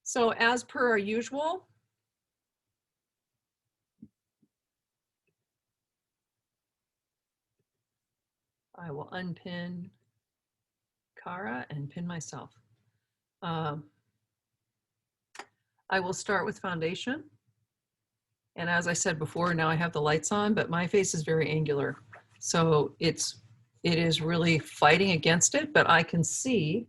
So as per our usual, I will unpin Kara and pin myself. I will start with foundation. And as I said before, now I have the lights on, but my face is very angular. So it is really fighting against it, but I can see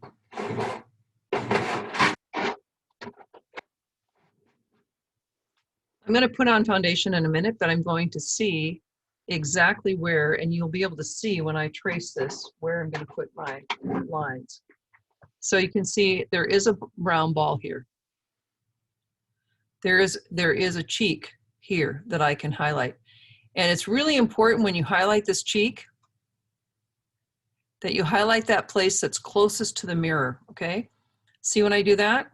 I'm going to put on foundation in a minute, but I'm going to see exactly where, and you'll be able to see when I trace this, where I'm going to put my lines. So you can see there is a round ball here. There is a cheek here that I can highlight. And it's really important when you highlight this cheek that you highlight that place that's closest to the mirror, okay? See when I do that?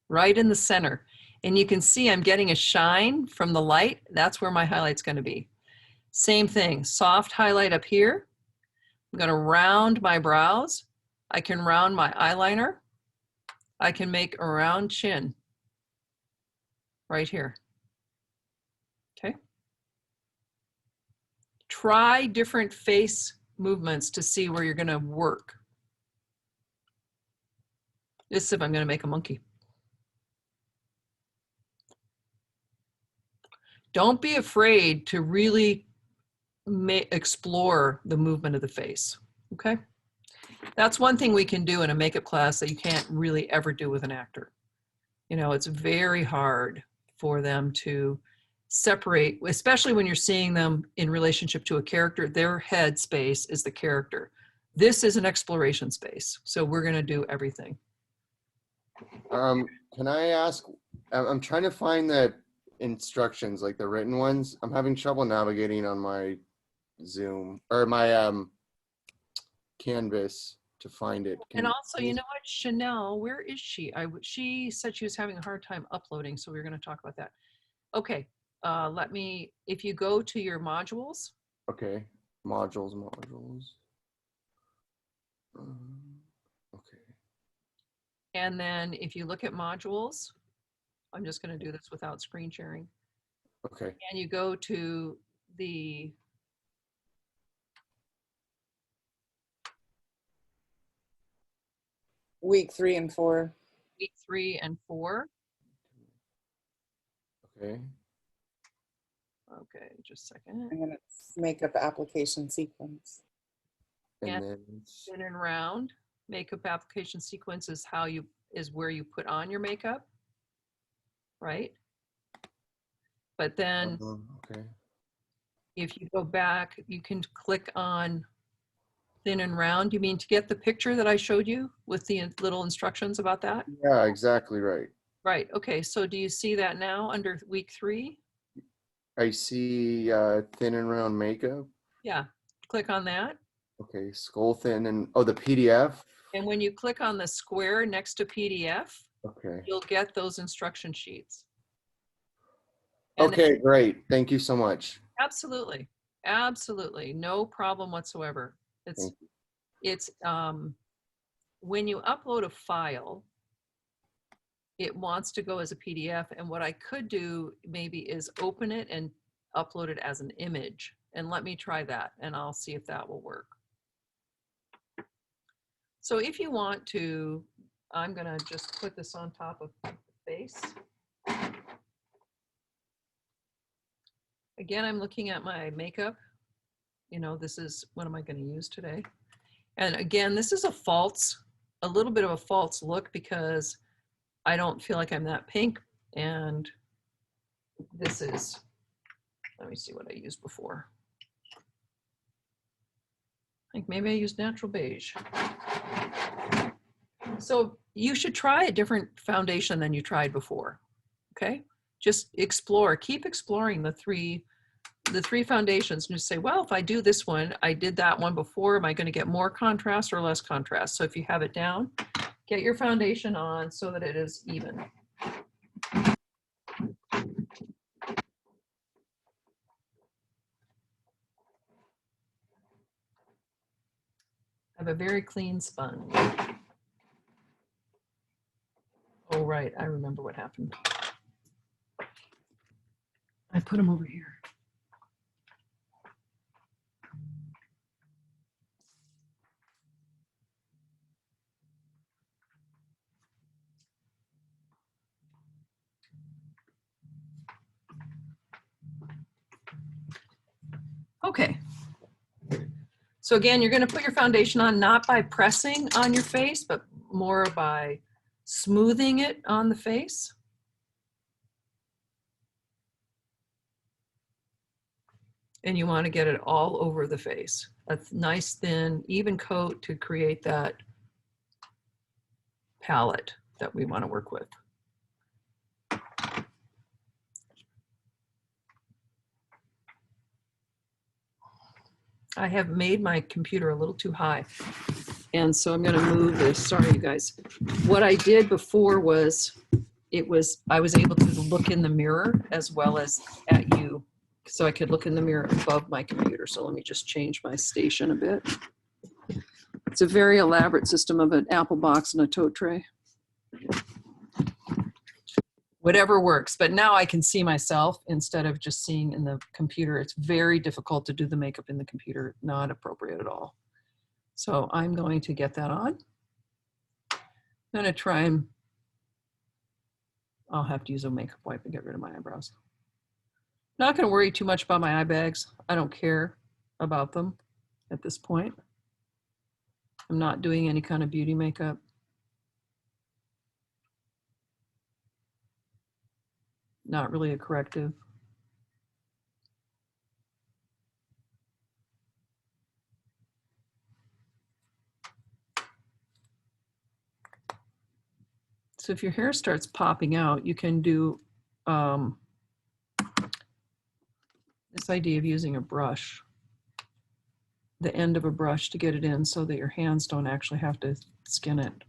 Right in the center. And you can see I'm getting a shine from the light. That's where my highlight's going to be. Same thing, soft highlight up here. I'm going to round my brows. I can round my eyeliner. I can make a round chin right here. Okay. Try different face movements to see where you're going to work. This is if I'm going to make a monkey. Don't be afraid to really explore the movement of the face, okay? That's one thing we can do in a makeup class that you can't really ever do with an actor. You know, it's very hard for them to separate, especially when you're seeing them in relationship to a character. Their head space is the character. This is an exploration space, so we're gonna do everything. Can I ask, I'm trying to find the instructions, like the written ones. I'm having trouble navigating on my Zoom or my Canvas to find it. And also, you know what, Chanel, where is she? She said she was having a hard time uploading, so we're gonna talk about that. Okay, if you go to your modules. Okay, modules. Okay. And then if you look at modules, I'm just going to do this without screen sharing. Okay. And you go to the week 3 and 4. week 3 and 4. Okay. Okay, just a second. And then it's makeup application sequence. And then thin and round. Makeup application sequence is where you put on your makeup, right? But then okay. If you go back, you can click on thin and round. You mean to get the picture that I showed you with the little instructions about that? Yeah, exactly right. Right, okay, so do you see that now under week 3? I see thin and round makeup. Yeah, click on that. Okay, skull thin and, oh, the PDF. And when you click on the square next to PDF, okay, you'll get those instruction sheets. And okay, great. Thank you so much. Absolutely, absolutely, no problem whatsoever. It's when you upload a file, it wants to go as a PDF, and what I could do maybe is open it and upload it as an image. And let me try that, and I'll see if that will work. So if you want to, I'm gonna just put this on top of the face. Again, I'm looking at my makeup. You know, this is, what am I gonna use today? And again, this is a little bit of a false look because I don't feel like I'm that pink. And this is, let me see what I used before. I think maybe I used natural beige. So you should try a different foundation than you tried before, okay? Just explore, keep exploring the three foundations and just say, well, if I do this one, I did that one before, am I gonna get more contrast or less contrast? So if you have it down, get your foundation on so that it is even. I have a very clean sponge. right. I remember what happened. I put them over here. Okay. So again, you're going to put your foundation on not by pressing on your face, but more by smoothing it on the face. And you want to get it all over the face. A nice, thin, even coat to create that palette that we want to work with. I have made my computer a little too high. And so I'm going to move this. Sorry, you guys. What I did before was, I was able to look in the mirror as well as at you. So I could look in the mirror above my computer. So let me just change my station a bit. It's a very elaborate system of an apple box and a tote tray. Whatever works, but now I can see myself instead of just seeing in the computer. It's very difficult to do the makeup in the computer, not appropriate at all. So I'm going to get that on. I'm gonna try and, I'll have to use a makeup wipe and get rid of my eyebrows. Not gonna worry too much about my eye bags. I don't care about them at this point. I'm not doing any kind of beauty makeup. Not really a corrective. So if your hair starts popping out, you can do this idea of using a brush, the end of a brush to get it in so that your hands don't actually have to skin it.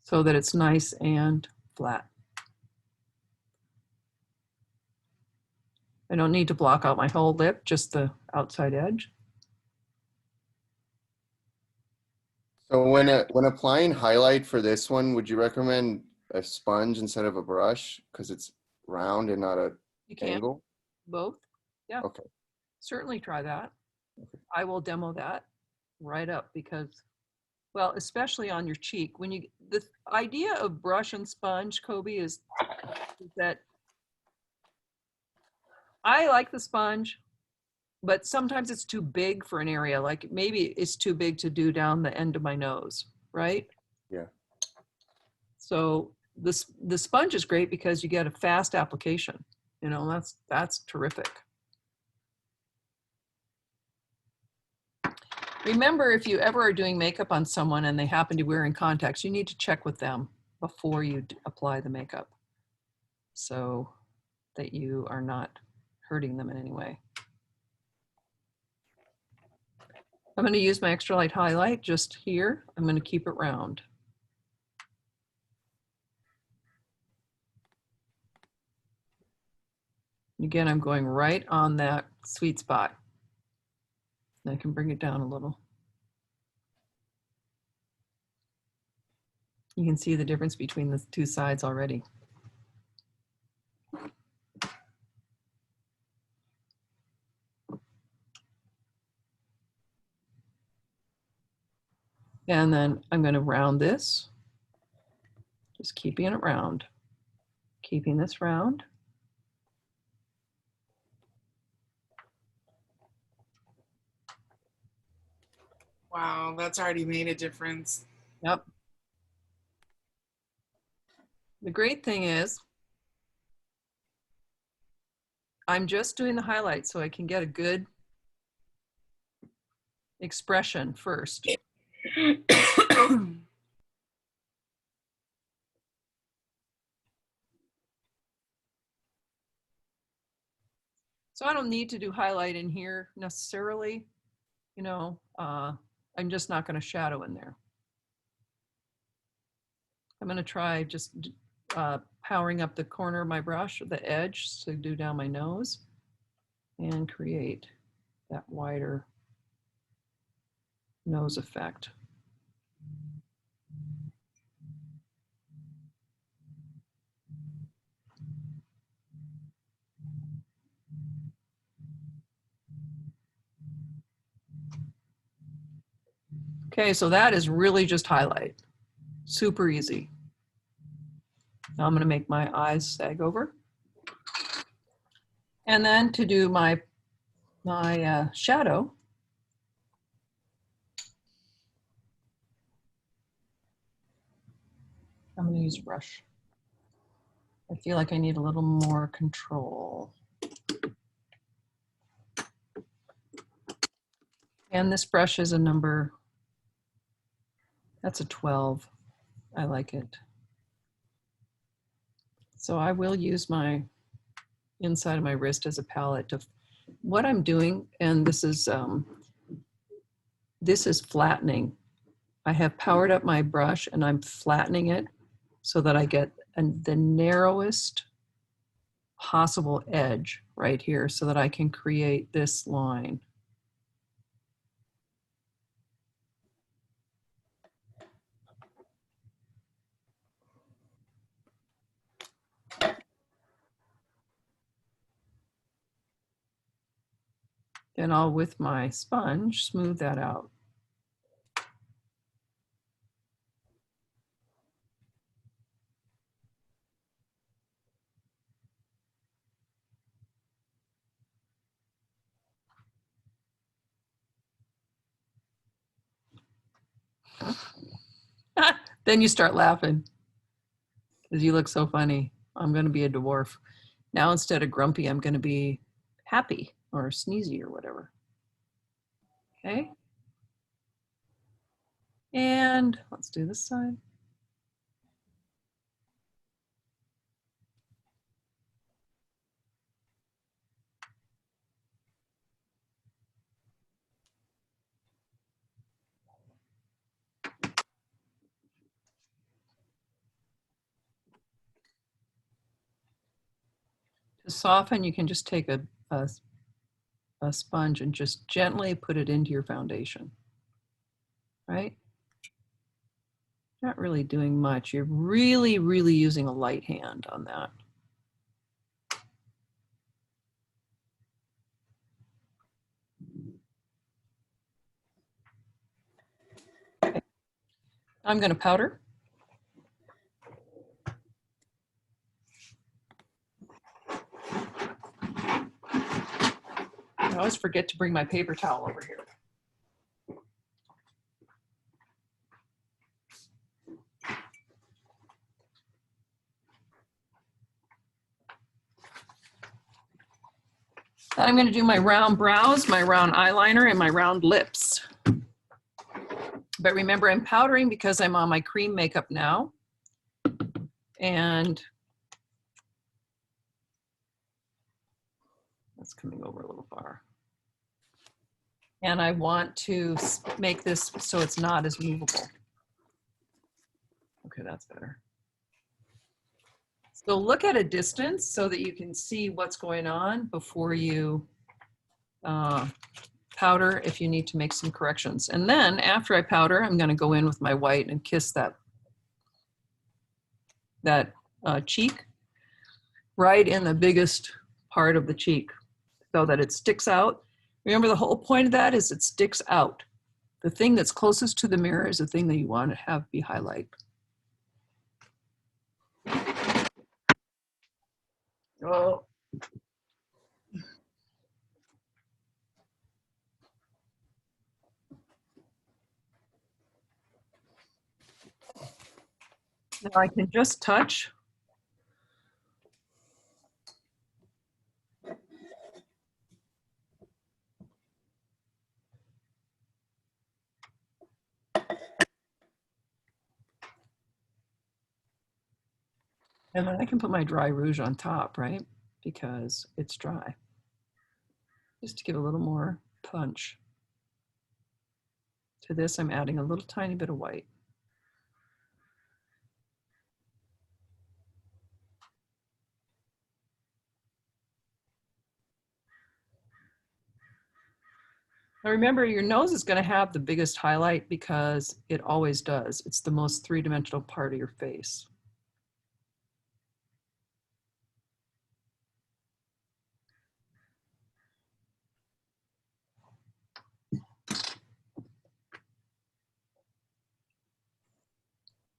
So that it's nice and flat. I don't need to block out my whole lip, just the outside edge. So when applying highlight for this one, would you recommend a sponge instead of a brush because it's round and not a You can angle? both. Yeah. Okay. Certainly try that. I will demo that right up because, well, especially on your cheek. When you, the idea of brush and sponge, Kobe, is that I like the sponge, but sometimes it's too big for an area. Like maybe it's too big to do down the end of my nose, right? Yeah. So the sponge is great because you get a fast application. You know, that's terrific. Remember, if you ever are doing makeup on someone and they happen to be wearing contacts, you need to check with them before you apply the makeup so that you are not hurting them in any way. I'm going to use my extra light highlight just here. I'm going to keep it round. Again, I'm going right on that sweet spot. I can bring it down a little. You can see the difference between the two sides already. And then I'm going to round this, just keeping it round, keeping this round. Wow, that's already made a difference. Yep. The great thing is I'm just doing the highlights so I can get a good expression first. So I don't need to do highlight in here necessarily, you know, I'm just not going to shadow in there. I'm going to try just powering up the corner of my brush, the edge, to do down my nose and create that wider nose effect. Okay, so that is really just highlight. Super easy. Now I'm going to make my eyes sag over. And then to do my shadow, I'm going to use a brush. I feel like I need a little more control. And this brush is a number, that's a 12. I like it. So I will use my inside of my wrist as a palette to what I'm doing, and this is flattening. I have powered up my brush and I'm flattening it so that I get the narrowest possible edge right here so that I can create this line. Then I'll, with my sponge, smooth that out. Then you start laughing because you look so funny. I'm going to be a dwarf. Now instead of grumpy, I'm going to be happy or sneezy or whatever. Okay. And let's do this side. To soften, you can just take a sponge and just gently put it into your foundation, right? Not really doing much. You're really, really using a light hand on that. Okay. I'm going to powder. I always forget to bring my paper towel over here. I'm going to do my round brows, my round eyeliner, and my round lips. But remember, I'm powdering because I'm on my cream makeup now. And that's coming over a little far. And I want to make this so it's not as movable. Okay, that's better. So look at a distance so that you can see what's going on before you powder if you need to make some corrections. And then after I powder, I'm going to go in with my white and kiss that cheek right in the biggest part of the cheek so that it sticks out. Remember, the whole point of that is it sticks out. The thing that's closest to the mirror is the thing that you want to have be highlight. Oh. Now I can just touch. And then I can put my dry rouge on top, right? Because it's dry. Just to give a little more punch. To this, I'm adding a little tiny bit of white. Now remember, your nose is going to have the biggest highlight because it always does. It's the most three-dimensional part of your face.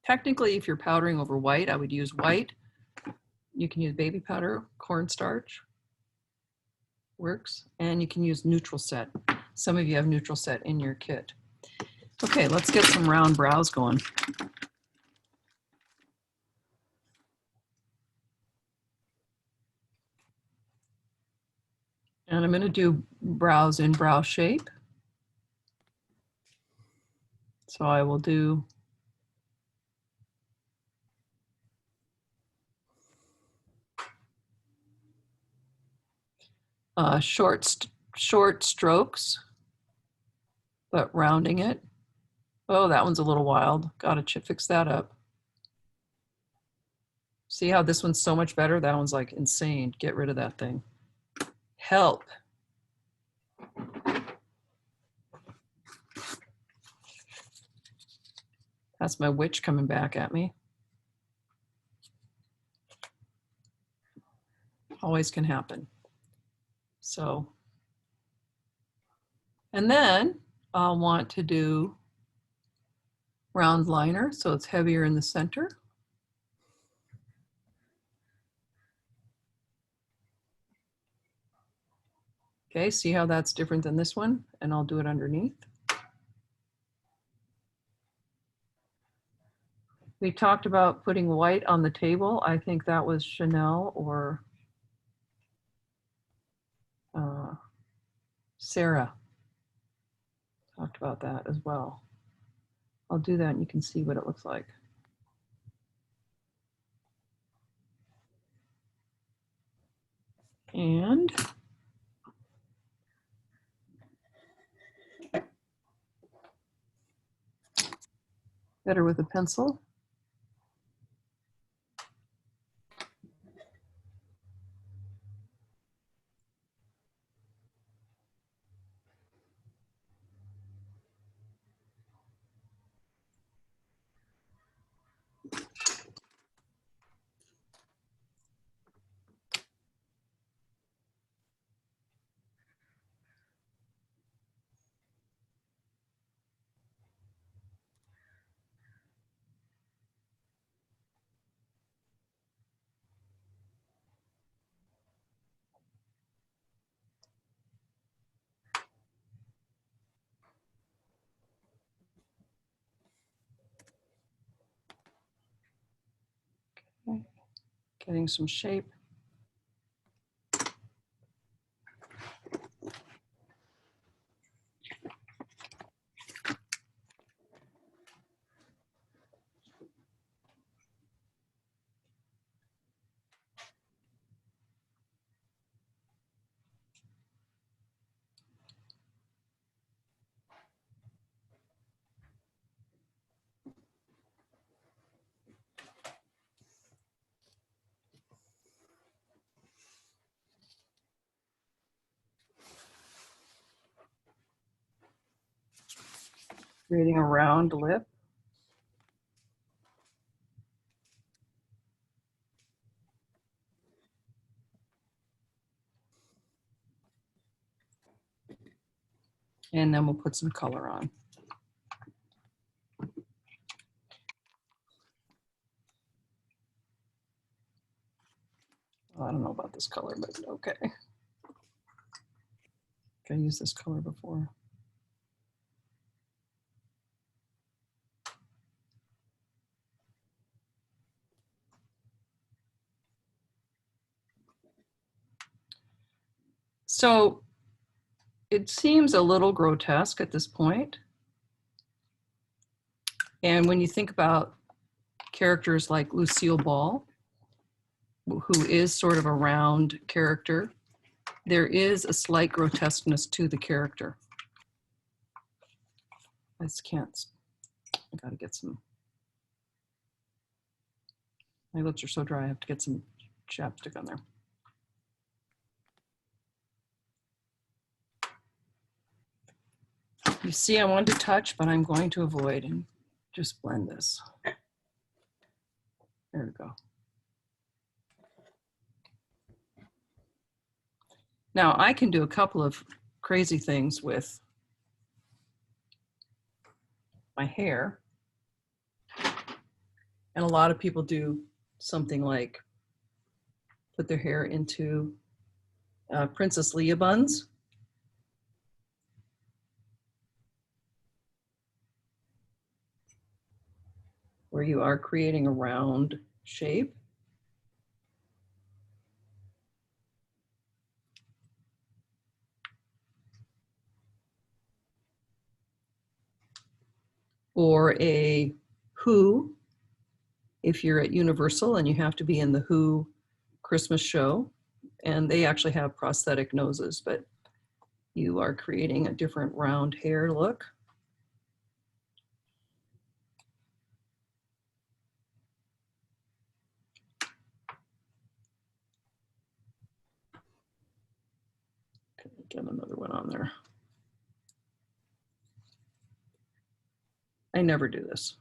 Technically, if you're powdering over white, I would use white. You can use baby powder, cornstarch, works, and you can use neutral set. Some of you have neutral set in your kit. Okay, let's get some round brows going. And I'm going to do brows in brow shape. So I will do short strokes, but rounding it. Oh, that one's a little wild. Gotta fix that up. See how this one's so much better? That one's like insane. Get rid of that thing. Help. That's my witch coming back at me. Always can happen. So, and then I'll want to do round liner, so it's heavier in the center. Okay, see how that's different than this one? And I'll do it underneath. We talked about putting white on the table. I think that was Chanel or Sarah. Talked about that as well. I'll do that and you can see what it looks like. And better with a pencil. Okay. Getting some shape. Creating a round lip. And then we'll put some color on. Well, I don't know about this color, but okay. I used this color before. So it seems a little grotesque at this point. And when you think about characters like Lucille Ball, who is sort of a round character, there is a slight grotesqueness to the character. I just can't, I gotta get some, my lips are so dry, I have to get some chapstick on there. You see, I wanted to touch, but I'm going to avoid and just blend this. There we go. Now I can do a couple of crazy things with my hair. And a lot of people do something like put their hair into Princess Leia buns. Where you are creating a round shape. Or a Who, if you're at Universal and you have to be in the Who Christmas show, and they actually have prosthetic noses, but you are creating a different round hair look. Get another one on there. I never do this.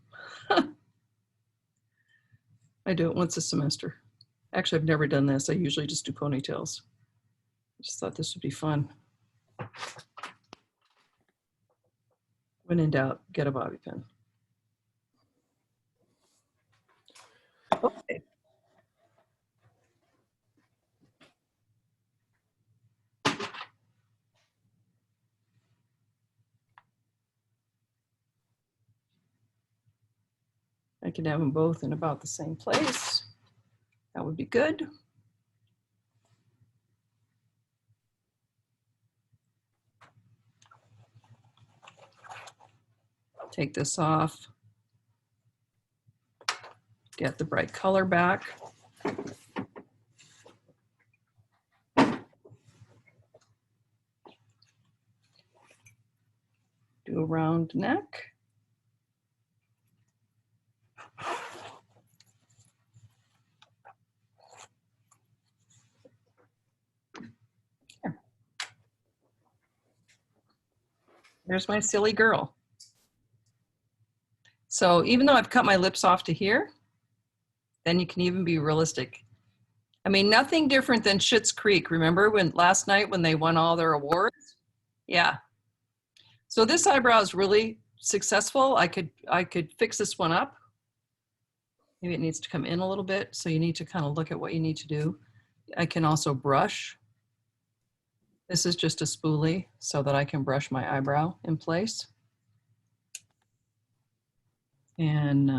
I do it once a semester. Actually, I've never done this. I usually just do ponytails. I just thought this would be fun. When in doubt, get a bobby pin. Okay. I can have them both in about the same place. That would be good. Take this off. Get the bright color back. Do a round neck. Here. There's my silly girl. So even though I've cut my lips off to here, then you can even be realistic. I mean, nothing different than Schitt's Creek. Remember when last night when they won all their awards? Yeah. So this eyebrow is really successful. I could fix this one up. Maybe it needs to come in a little bit. So you need to kind of look at what you need to do. I can also brush. This is just a spoolie so that I can brush my eyebrow in place. And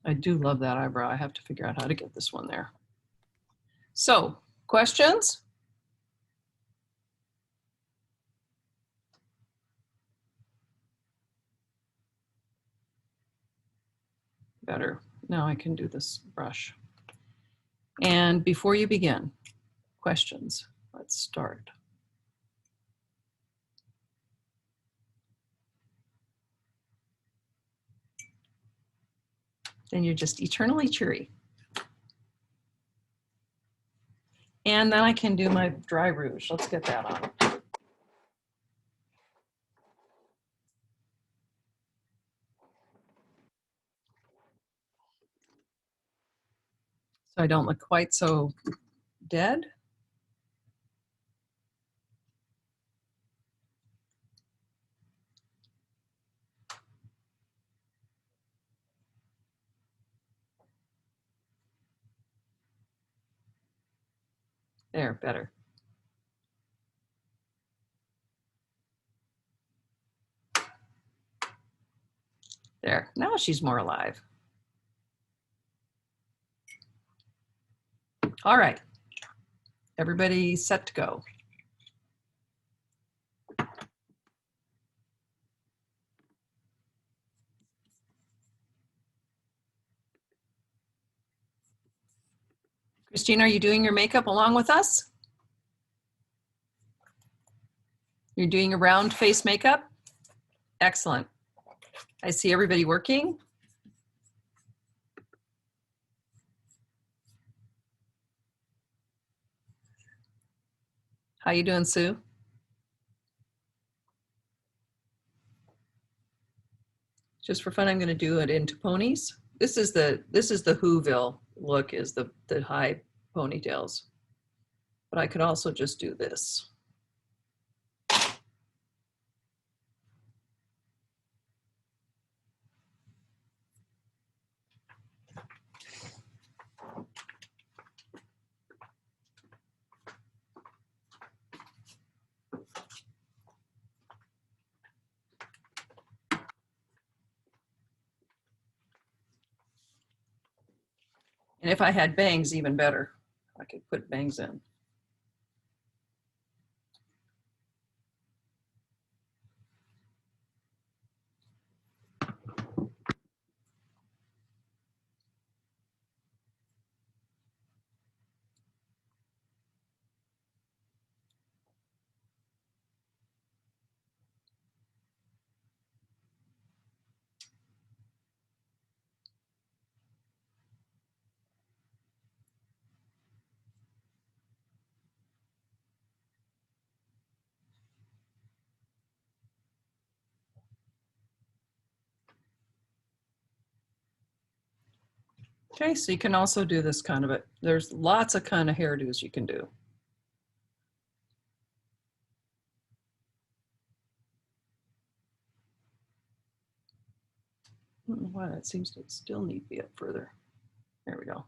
I do love that eyebrow. I have to figure out how to get this one there. So, questions? Better. Now I can do this brush. And before you begin, questions. Let's start. Then you're just eternally cheery. And then I can do my dry rouge. Let's get that on. So I don't look quite so dead. There, better. There, now she's more alive. All right, everybody set to go. Christine, are you doing your makeup along with us? You're doing a round face makeup? Excellent. I see everybody working. How you doing, Sue? Just for fun, I'm going to do it into ponies. This is the Whoville look, is the high ponytails. But I could also just do this. And if I had bangs, even better. I could put bangs in. Okay, so you can also do this kind of there's lots of kind of hairdos you can do. I don't know why that seems to still need to be up further. There we go.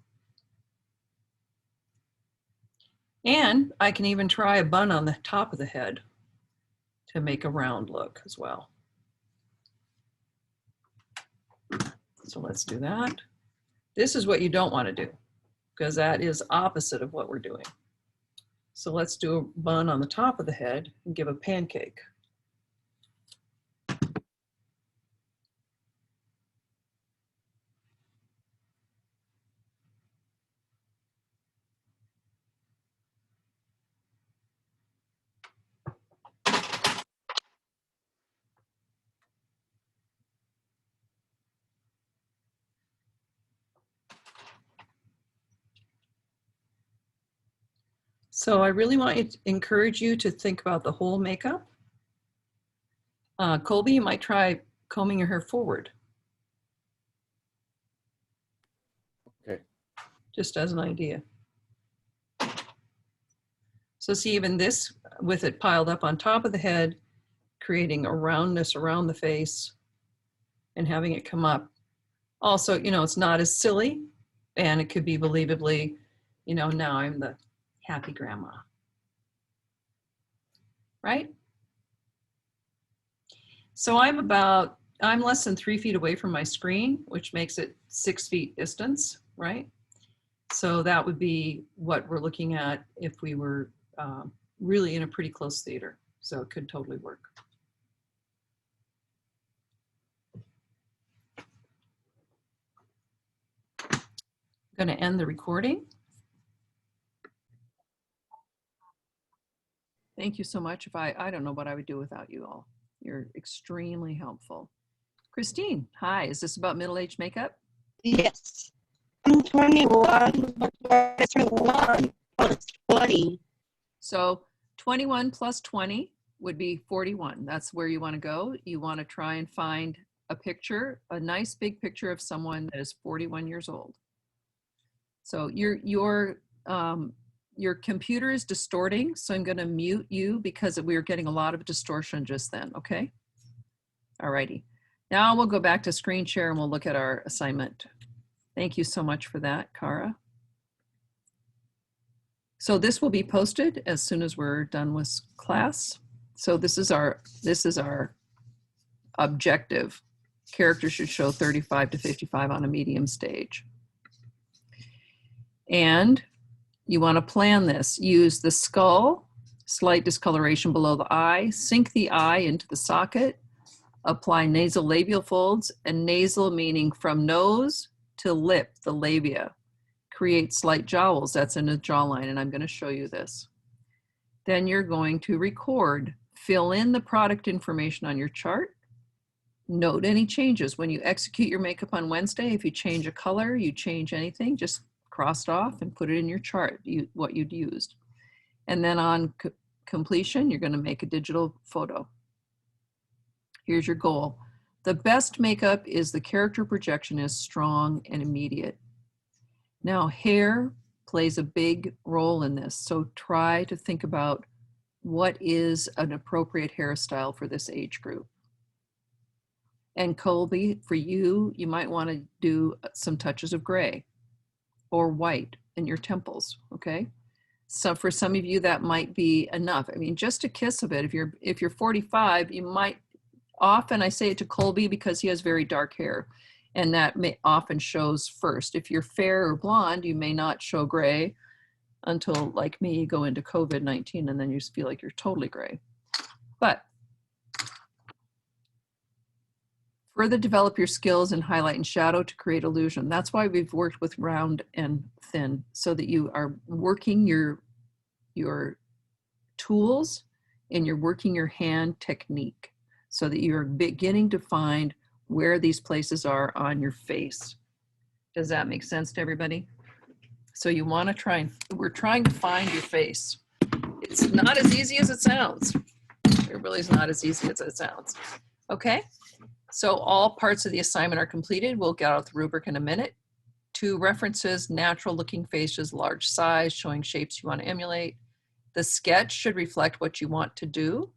And I can even try a bun on the top of the head to make a round look as well. So let's do that. This is what you don't want to do because that is opposite of what we're doing. So let's do a bun on the top of the head and give a pancake. So I really want to encourage you to think about the whole makeup. Colby, you might try combing your hair forward. Okay. Just as an idea. So see, even this, with it piled up on top of the head, creating a roundness around the face and having it come up. Also, you know, it's not as silly and it could be believably, you know, now I'm the happy grandma, right? So I'm less than 3 feet away from my screen, which makes it 6 feet distance, right? So that would be what we're looking at if we were really in a pretty close theater. So it could totally work. I'm going to end the recording. Thank you so much. I don't know what I would do without you all. You're extremely helpful. Christine, hi. Is this about middle-aged makeup? Yes. I'm 21, but I turn 1 plus 20. So 21 plus 20 would be 41. That's where you want to go. You want to try and find a picture, a nice big picture of someone that is 41 years old. So your computer is distorting, so I'm going to mute you because we were getting a lot of distortion just then, okay? All righty. Now we'll go back to screen share and we'll look at our assignment. Thank you so much for that, Cara. So this will be posted as soon as we're done with class. So this is our objective. Characters should show 35 to 55 on a medium stage. And you want to plan this. Use the skull, slight discoloration below the eye, sink the eye into the socket, apply nasal labial folds, and nasal meaning from nose to lip, the labia. Create slight jowls, that's in the jawline, and I'm going to show you this. Then you're going to record, fill in the product information on your chart, note any changes. When you execute your makeup on Wednesday, if you change a color, you change anything, just cross it off and put it in your chart, what you'd used. And then on completion, you're going to make a digital photo. Here's your goal. The best makeup is the character projection is strong and immediate. Now, hair plays a big role in this, so try to think about what is an appropriate hairstyle for this age group. And Colby, for you, you might want to do some touches of gray or white in your temples, okay? So for some of you, that might be enough. I mean, just a kiss of it. If you're 45, you might, often I say it to Colby because he has very dark hair. And that may often shows first. If you're fair or blonde, you may not show gray until, like me, you go into COVID-19 and then you just feel like you're totally gray. But further develop your skills in highlight and shadow to create illusion. That's why we've worked with round and thin, so that you are working your tools and you're working your hand technique, so that you're beginning to find where these places are on your face. Does that make sense to everybody? So you want to try and, we're trying to find your face. It's not as easy as it sounds. It really is not as easy as it sounds. Okay, so all parts of the assignment are completed. We'll get out the rubric in a minute. 2 references: natural looking faces, large size, showing shapes you want to emulate. The sketch should reflect what you want to do.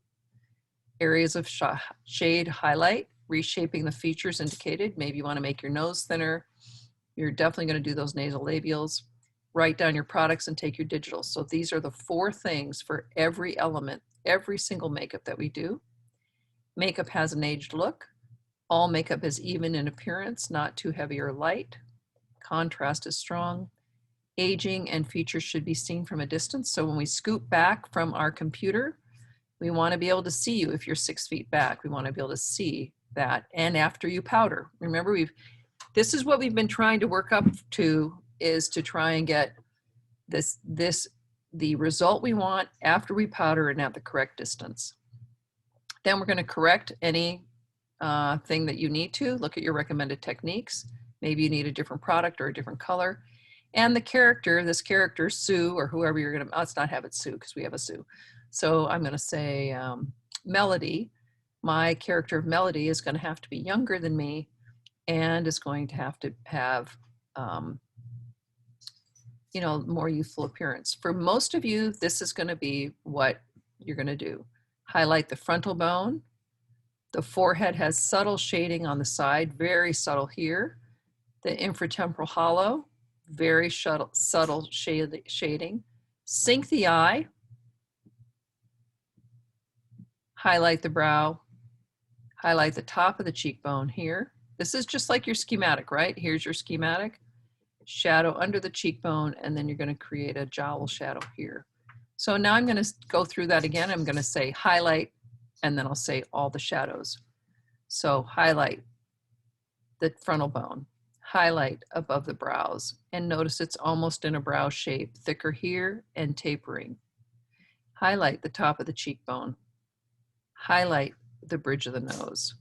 Areas of shade highlight, reshaping the features indicated. Maybe you want to make your nose thinner. You're definitely going to do those nasal labials. Write down your products and take your digitals. So these are the 4 things for every element, every single makeup that we do. Makeup has an aged look. All makeup is even in appearance, not too heavy or light. Contrast is strong. Aging and features should be seen from a distance. So when we scoop back from our computer, we want to be able to see you. If you're 6 feet back, we want to be able to see that. And after you powder, remember, this is what we've been trying to work up to, is to try and get the result we want after we powder and at the correct distance. Then we're going to correct any thing that you need to. Look at your recommended techniques. Maybe you need a different product or a different color. And the character, this character, Sue, or whoever you're going to, let's not have it Sue because we have a Sue. So I'm going to say Melody. My character of Melody is going to have to be younger than me and is going to have you know, more youthful appearance. For most of you, this is going to be what you're going to do. Highlight the frontal bone. The forehead has subtle shading on the side, very subtle here. The infratemporal hollow, very subtle shading. Sink the eye. Highlight the brow. Highlight the top of the cheekbone here. This is just like your schematic, right? Here's your schematic. Shadow under the cheekbone, and then you're going to create a jowl shadow here. So now I'm going to go through that again. I'm going to say highlight, and then I'll say all the shadows. So highlight the frontal bone, highlight above the brows, and notice it's almost in a brow shape, thicker here and tapering. Highlight the top of the cheekbone, highlight the bridge of the nose.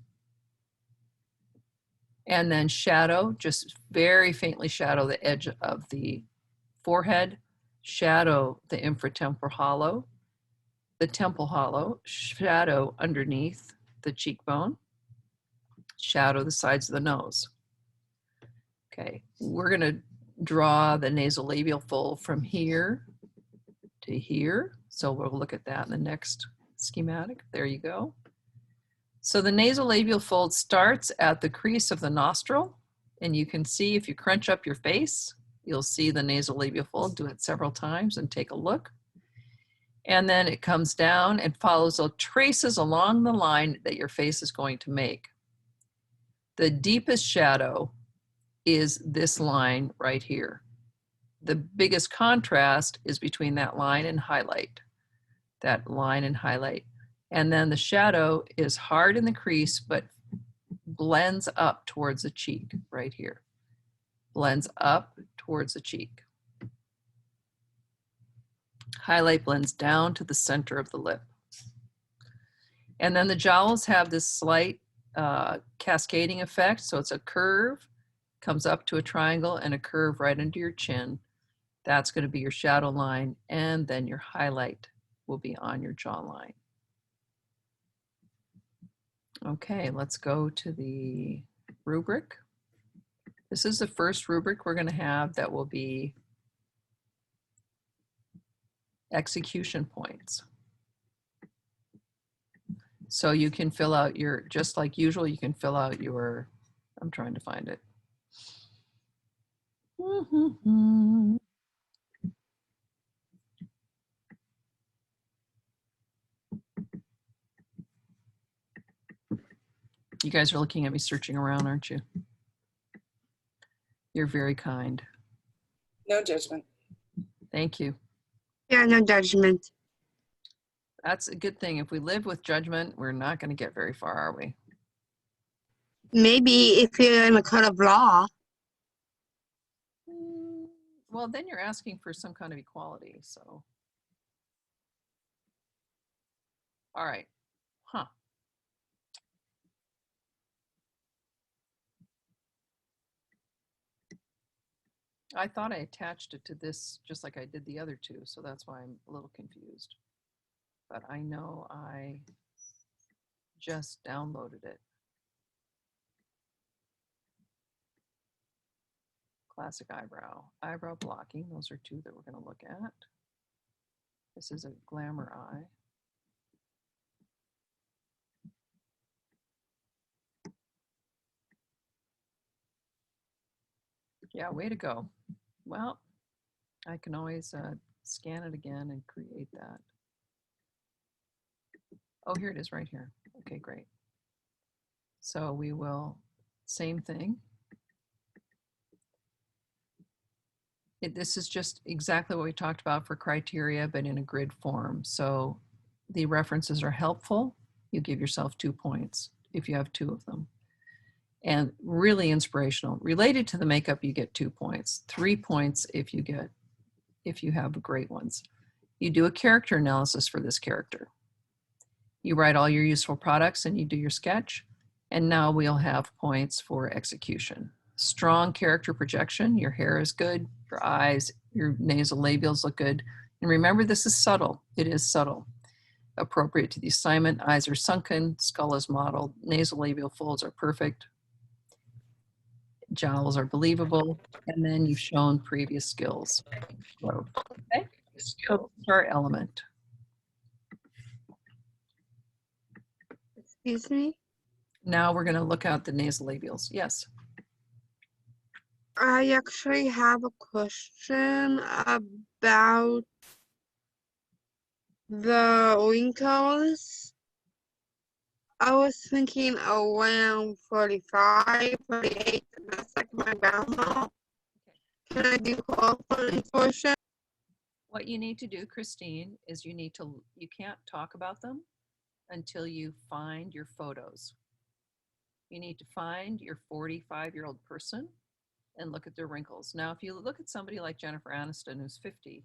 And then shadow, just very faintly shadow the edge of the forehead, shadow the infratemporal hollow, the temple hollow, shadow underneath the cheekbone, shadow the sides of the nose. Okay, we're going to draw the nasolabial fold from here to here. So we'll look at that in the next schematic. There you go. So the nasolabial fold starts at the crease of the nostril, and you can see if you crunch up your face, you'll see the nasolabial fold. Do it several times and take a look. And then it comes down and follows or traces along the line that your face is going to make. The deepest shadow is this line right here. The biggest contrast is between that line and highlight. That line and highlight. And then the shadow is hard in the crease, but blends up towards the cheek right here. Blends up towards the cheek. Highlight blends down to the center of the lip. And then the jowls have this slight cascading effect. So it's a curve, comes up to a triangle, and a curve right under your chin. That's going to be your shadow line. And then your highlight will be on your jawline. Okay, let's go to the rubric. This is the first rubric we're going to have that will be execution points. So you can fill out your, just like usual, you can fill out your, I'm trying to find it. You guys are looking at me searching around, aren't you? You're very kind. No judgment. Thank you. Yeah, no judgment. That's a good thing. If we live with judgment, we're not going to get very far, are we? Maybe if you're in a court of law. Well, then you're asking for some kind of equality, so. All right. Huh. I thought I attached it to this just like I did the other two, so that's why I'm a little confused. But I know I just downloaded it. Classic eyebrow, eyebrow blocking. Those are two that we're going to look at. This is a glamour eye. Yeah, way to go. Well, I can always scan it again and create that. Oh, here it is right here. Okay, great. So we will, same thing. This is just exactly what we talked about for criteria, but in a grid form. So the references are helpful. You give yourself 2 points if you have 2 of them. And really inspirational. Related to the makeup, you get 2 points. 3 points if you have great ones. You do a character analysis for this character. You write all your useful products and you do your sketch. And now we'll have points for execution. Strong character projection. Your hair is good. Your eyes, your nasal labials look good. And remember, this is subtle. It is subtle. Appropriate to the assignment. Eyes are sunken. Skull is modeled. Nasal labial folds are perfect. Jowls are believable. And then you've shown previous skills. Okay. So start element. Excuse me? Now we're going to look at the nasal labials. Yes. I actually have a question about the wrinkles. I was thinking around 45, 48. That's like my grandma. Can I do qualifying portion? What you need to do, Christine, is you can't talk about them until you find your photos. You need to find your 45-year-old person and look at their wrinkles. Now, if you look at somebody like Jennifer Aniston, who's 50,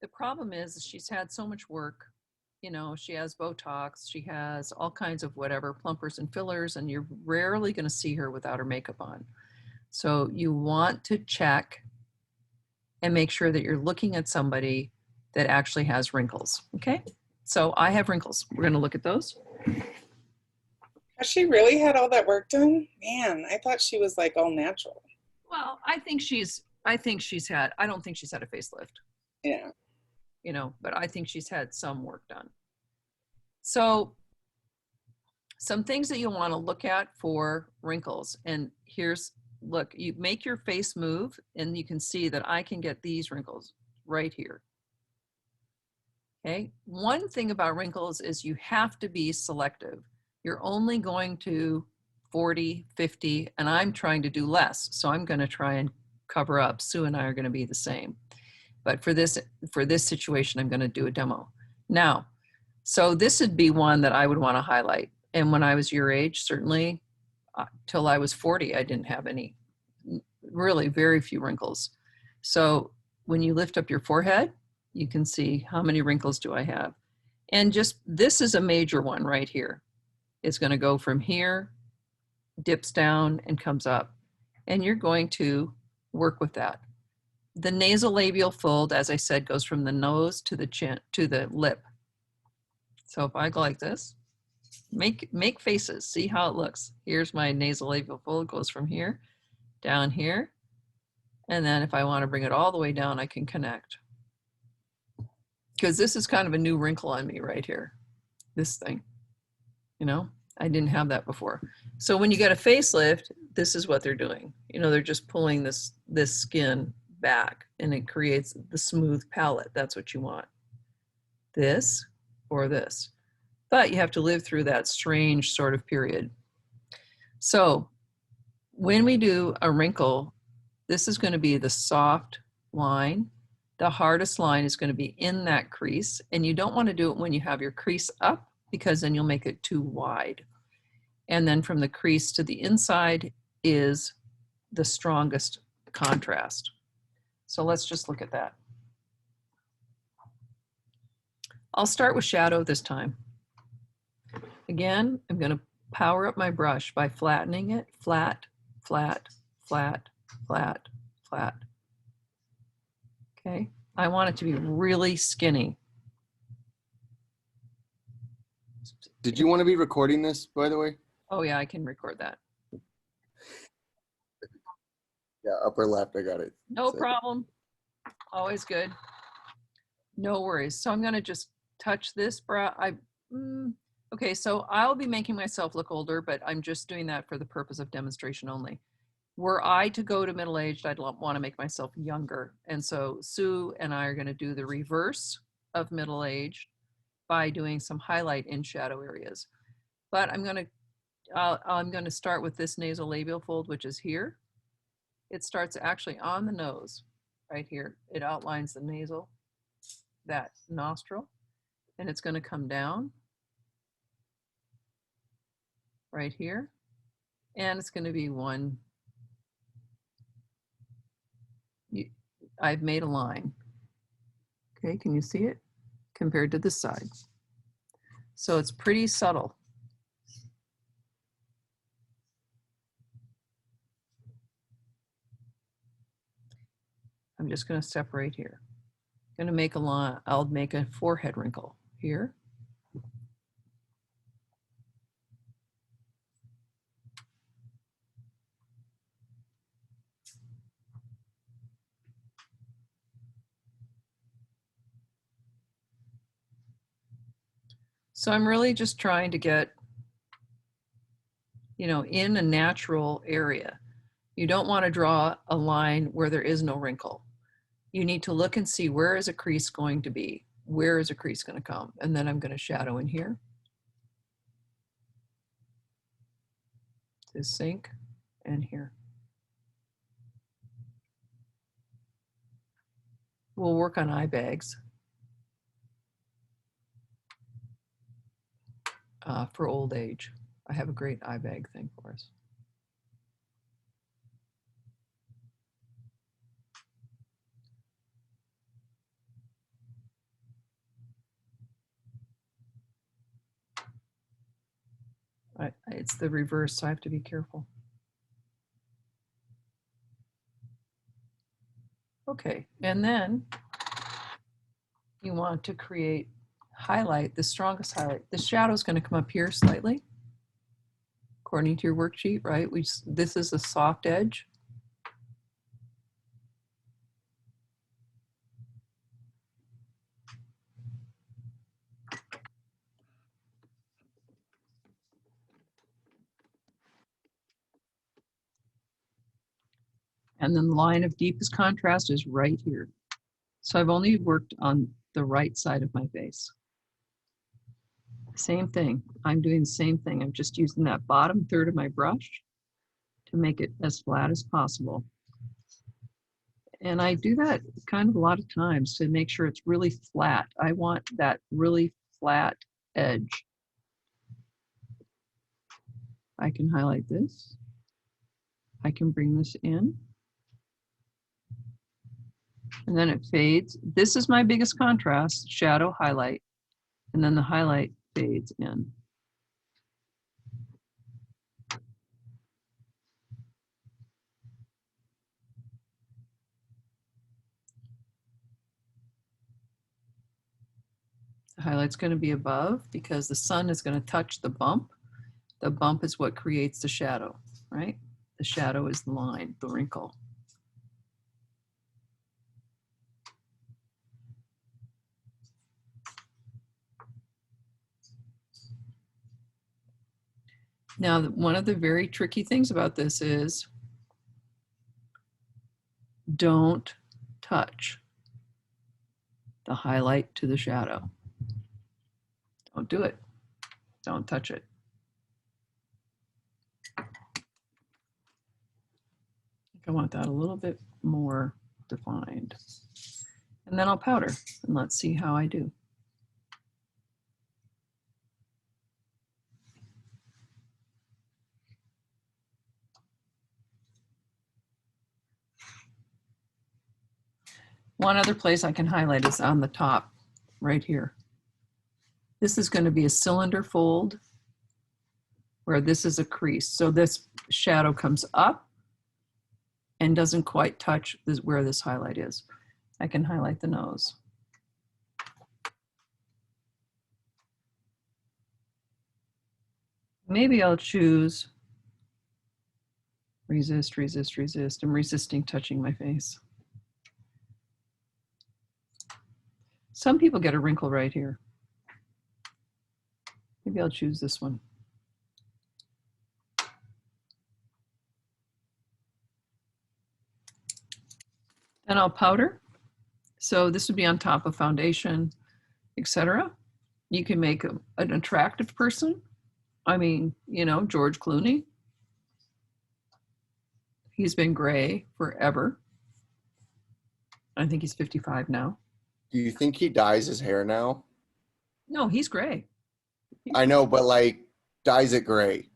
the problem is she's had so much work. You know, she has Botox, she has all kinds of whatever, plumpers and fillers, and you're rarely going to see her without her makeup on. So you want to check and make sure that you're looking at somebody that actually has wrinkles, okay? So I have wrinkles. We're going to look at those. Has she really had all that work done? Man, I thought she was like all natural. Well, I don't think she's had a facelift. Yeah. You know, but I think she's had some work done. So some things that you want to look at for wrinkles. And look, you make your face move and you can see that I can get these wrinkles right here. Okay. One thing about wrinkles is you have to be selective. You're only going to 40, 50, and I'm trying to do less. So I'm going to try and cover up. Sue and I are going to be the same. But for this situation, I'm going to do a demo. Now, so this would be one that I would want to highlight. And when I was your age, certainly till I was 40, I didn't have any, really very few wrinkles. So when you lift up your forehead, you can see how many wrinkles do I have. And just, this is a major one right here. It's going to go from here, dips down and comes up. And you're going to work with that. The nasal labial fold, as I said, goes from the nose to the chin, to the lip. So if I go like this, make faces, see how it looks. Here's my nasal labial fold, goes from here, down here. And then if I want to bring it all the way down, I can connect. Because this is kind of a new wrinkle on me right here, this thing. You know, I didn't have that before. So when you get a facelift, this is what they're doing. You know, they're just pulling this skin back and it creates the smooth palette. That's what you want. This or this. But you have to live through that strange sort of period. So when we do a wrinkle, This is going to be the soft line. The hardest line is going to be in that crease, and you don't want to do it when you have your crease up because then you'll make it too wide. And then from the crease to the inside is the strongest contrast. So let's just look at that. I'll start with shadow this time. Again, I'm going to power up my brush by flattening it, flat, flat, flat, flat, flat. Okay, I want it to be really skinny. Did you want to be recording this, by the way? Oh yeah, I can record that. Yeah, upper left, I got it. No So- problem. Always good. No worries. So I'm going to just touch this brow. Okay, so I'll be making myself look older, but I'm just doing that for the purpose of demonstration only. Were I to go to middle-aged, I'd want to make myself younger. And so Sue and I are going to do the reverse of middle-aged by doing some highlight in shadow areas. But I'm going to start with this nasolabial fold, which is here. It starts actually on the nose, right here. It outlines the nasal, that nostril, and it's going to come down right here. And it's going to be one. I've made a line. Okay, can you see it? Compared to this side. So it's pretty subtle. I'm just going to separate here. I'm going to make a line. I'll make a forehead wrinkle here. So I'm really just trying to get, you know, in a natural area. You don't want to draw a line where there is no wrinkle. You need to look and see where is a crease going to be? Where is a crease going to come? And then I'm going to shadow in here to sink and here. We'll work on eye bags for old age. I have a great eye bag thing for us. It's the reverse, so I have to be careful. Okay, and then you want to create highlight, the strongest highlight. The shadow is going to come up here slightly, according to your worksheet, right? This is a soft edge. And then the line of deepest contrast is right here. So I've only worked on the right side of my face. Same thing. I'm doing the same thing. I'm just using that bottom third of my brush to make it as flat as possible. And I do that kind of a lot of times to make sure it's really flat. I want that really flat edge. I can highlight this. I can bring this in. And then it fades. This is my biggest contrast, shadow, highlight, and then the highlight fades in. The highlight's going to be above because the sun is going to touch the bump. The bump is what creates the shadow, right? The shadow is the line, the wrinkle. Now, one of the very tricky things about this is don't touch the highlight to the shadow. Don't do it. Don't touch it. I want that a little bit more defined. And then I'll powder and let's see how I do. One other place I can highlight is on the top right here. This is going to be a cylinder fold where this is a crease. So this shadow comes up and doesn't quite touch this, where this highlight is. I can highlight the nose. Maybe I'll choose resist, resist, resist. I'm resisting touching my face. Some people get a wrinkle right here. Maybe I'll choose this one. Then I'll powder. So this would be on top of foundation, etc. You can make an attractive person. I mean, you know, George Clooney. He's been gray forever. I think he's 55 now. Do you think he dyes his hair now? No, he's gray. I know, but like dyes it gray.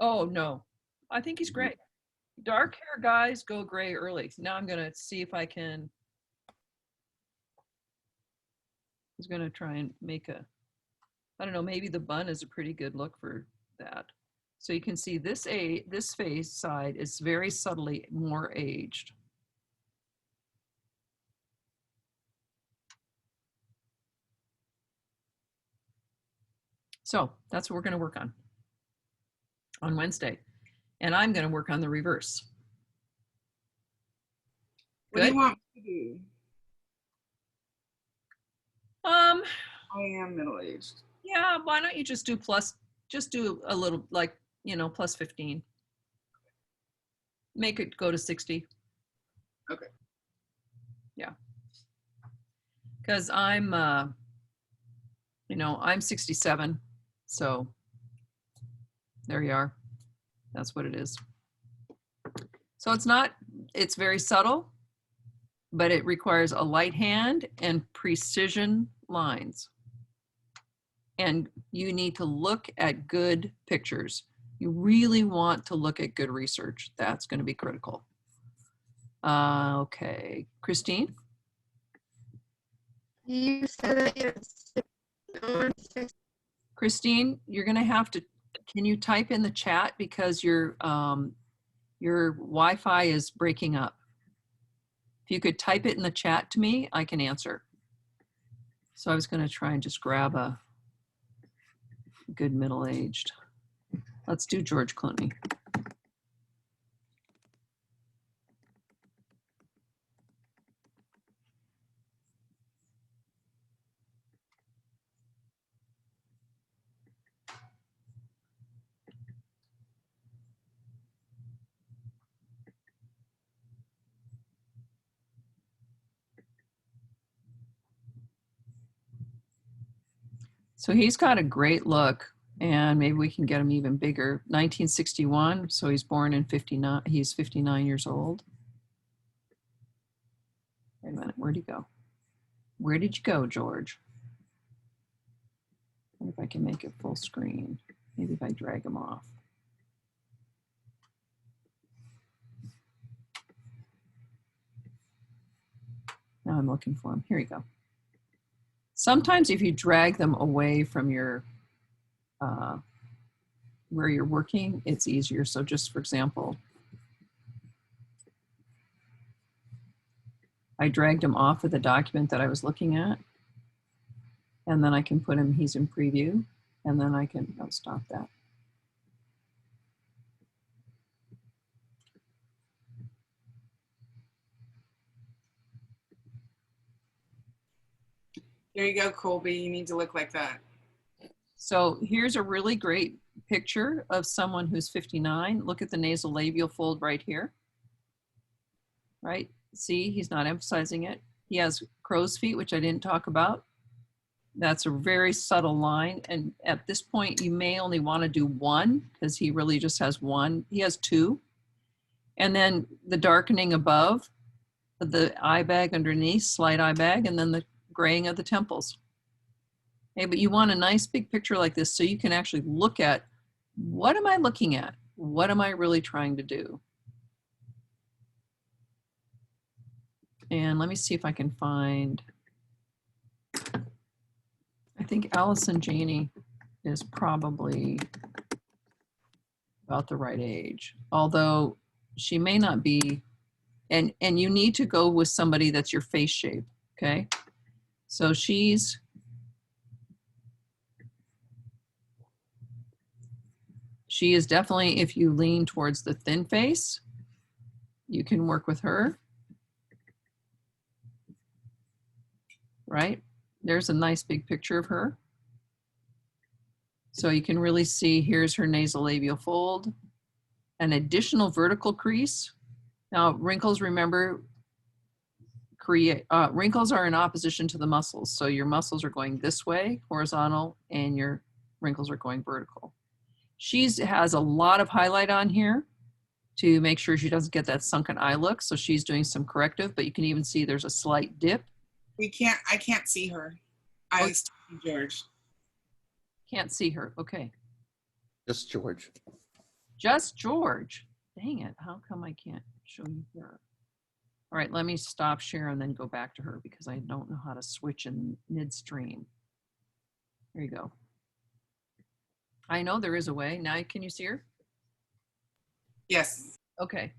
Oh, no. I think he's gray. Dark hair guys go gray early. Now I'm going to see if I can. I was going to try and make a, I don't know, maybe the bun is a pretty good look for that. So you can see this face side is very subtly more aged. So that's what we're going to work on Wednesday. And I'm going to work on the reverse. What do Good. you want me to do? I am middle-aged. Yeah, why don't you just do just do a little, like, you know, plus 15. Make it go to 60. Okay. Yeah. Because I'm, you know, I'm 67. So there you are. That's what it is. So it's very subtle, but it requires a light hand and precision lines. And you need to look at good pictures. You really want to look at good research. That's going to be critical. Okay, Christine? You said that you're Christine, you're going to have to, can you type in the chat because your Wi-Fi is breaking up. If you could type it in the chat to me, I can answer. So I was going to try and just grab a good middle-aged. Let's do George Clooney. So he's got a great look, and maybe we can get him even bigger. 1961, so he's born in 59, he's 59 years old. Wait a minute, where'd he go? Where did you go, George? I wonder if I can make it full screen. Maybe if I drag him off. Now I'm looking for him. Here you go. Sometimes if you drag them away from your, where you're working, it's easier. So just for example, I dragged him off of the document that I was looking at. And then I can put him, he's in preview. And then I can, oh, stop that. There you go, Colby. You need to look like that. So here's a really great picture of someone who's 59. Look at the nasal labial fold right here. Right? See, he's not emphasizing it. He has crow's feet, which I didn't talk about. That's a very subtle line. And at this point, you may only want to do one because he really just has one. He has two. And then the darkening above, the eye bag underneath, slight eye bag, and then the graying of the temples. Okay, but you want a nice big picture like this so you can actually look at, what am I looking at? What am I really trying to do? And let me see if I can find, I think Allison Janney is probably about the right age, although she may not be, and you need to go with somebody that's your face shape, okay? So she is definitely, if you lean towards the thin face, you can work with her, right? There's a nice big picture of her. So you can really see, here's her nasolabial fold, an additional vertical crease. Now wrinkles, remember, wrinkles are in opposition to the muscles. So your muscles are going this way, horizontal, and your wrinkles are going vertical. She has a lot of highlight on here to make sure she doesn't get that sunken eye look. So she's doing some corrective, but you can even see there's a slight dip. I can't see her. I was talking to George. Can't see her, okay. Just George. Just George. Dang it, how come I can't show you her? All right, let me stop share and then go back to her because I don't know how to switch in midstream. There you go. I know there is a way. Now can you see her? Yes. Okay,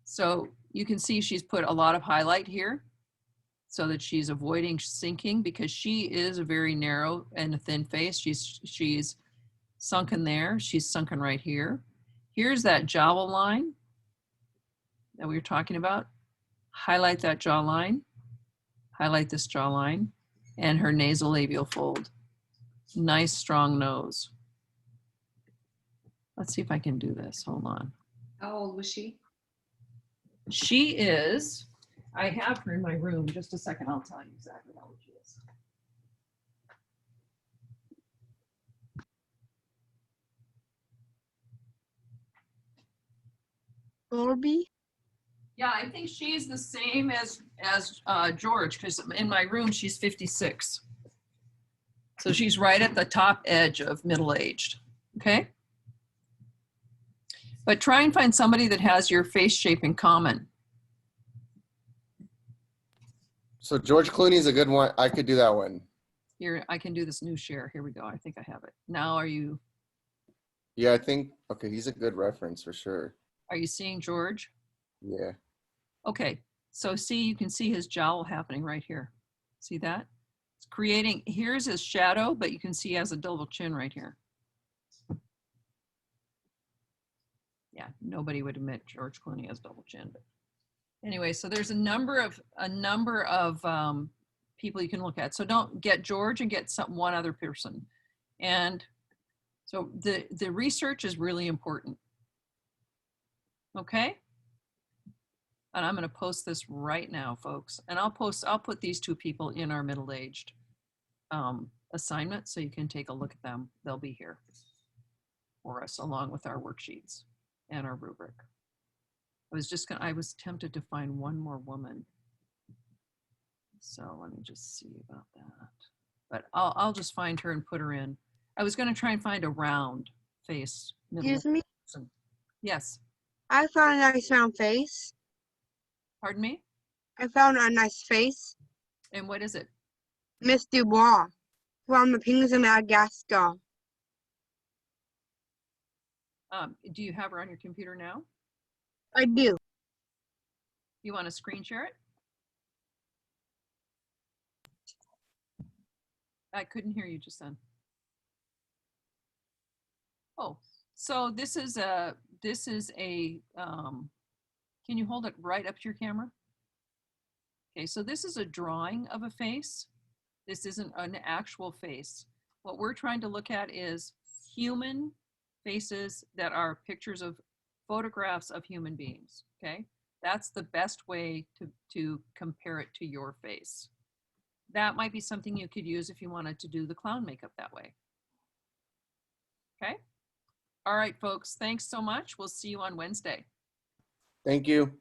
so you can see she's put a lot of highlight here so that she's avoiding sinking, because she is a very narrow and a thin face. She's sunken there. She's sunken right here. Here's that jowl line that we were talking about. Highlight that jawline, highlight this jawline, and her nasolabial fold. Nice strong nose. Let's see if I can do this. Hold on. How old was she? She is, I have her in my room. Just a second, I'll tell you exactly how old she is. Orby? Yeah, I think she's the same as George, because in my room she's 56. So she's right at the top edge of middle-aged, okay? But try and find somebody that has your face shape in common. So George Clooney's a good one. I could do that one. Here, I can do this new share. Here we go. I think I have it. Now are you Yeah, I think, okay, he's a good reference for sure. seeing George? Yeah. Okay, so see, you can see his jowl happening right here. See that? It's creating, here's his shadow, but you can see he has a double chin right here. Yeah, nobody would admit George Clooney has double chin, but anyway, so there's a number of people you can look at. So don't get George and get one other person. And so the research is really important. Okay? And I'm going to post this right now, folks. And I'll put these two people in our middle-aged assignment so you can take a look at them. They'll be here for us along with our worksheets and our rubric. I was tempted to find one more woman. So let me just see about that. But I'll just find her and put her in. I was going to try and find a round face. Excuse me? Person. Yes. I found a nice round face. Pardon me? I found a nice face. And what is it? Miss Dubois from the Penguins of Madagascar. Do you have her on your computer now? I do. You want to screen share it? I couldn't hear you just then. Oh, so this is a, can you hold it right up to your camera? Okay, so this is a drawing of a face. This isn't an actual face. What we're trying to look at is human faces that are pictures of photographs of human beings, okay? That's the best way to compare it to your face. That might be something you could use if you wanted to do the clown makeup that way. Okay? All right, folks, thanks so much. We'll see you on Wednesday. Thank you.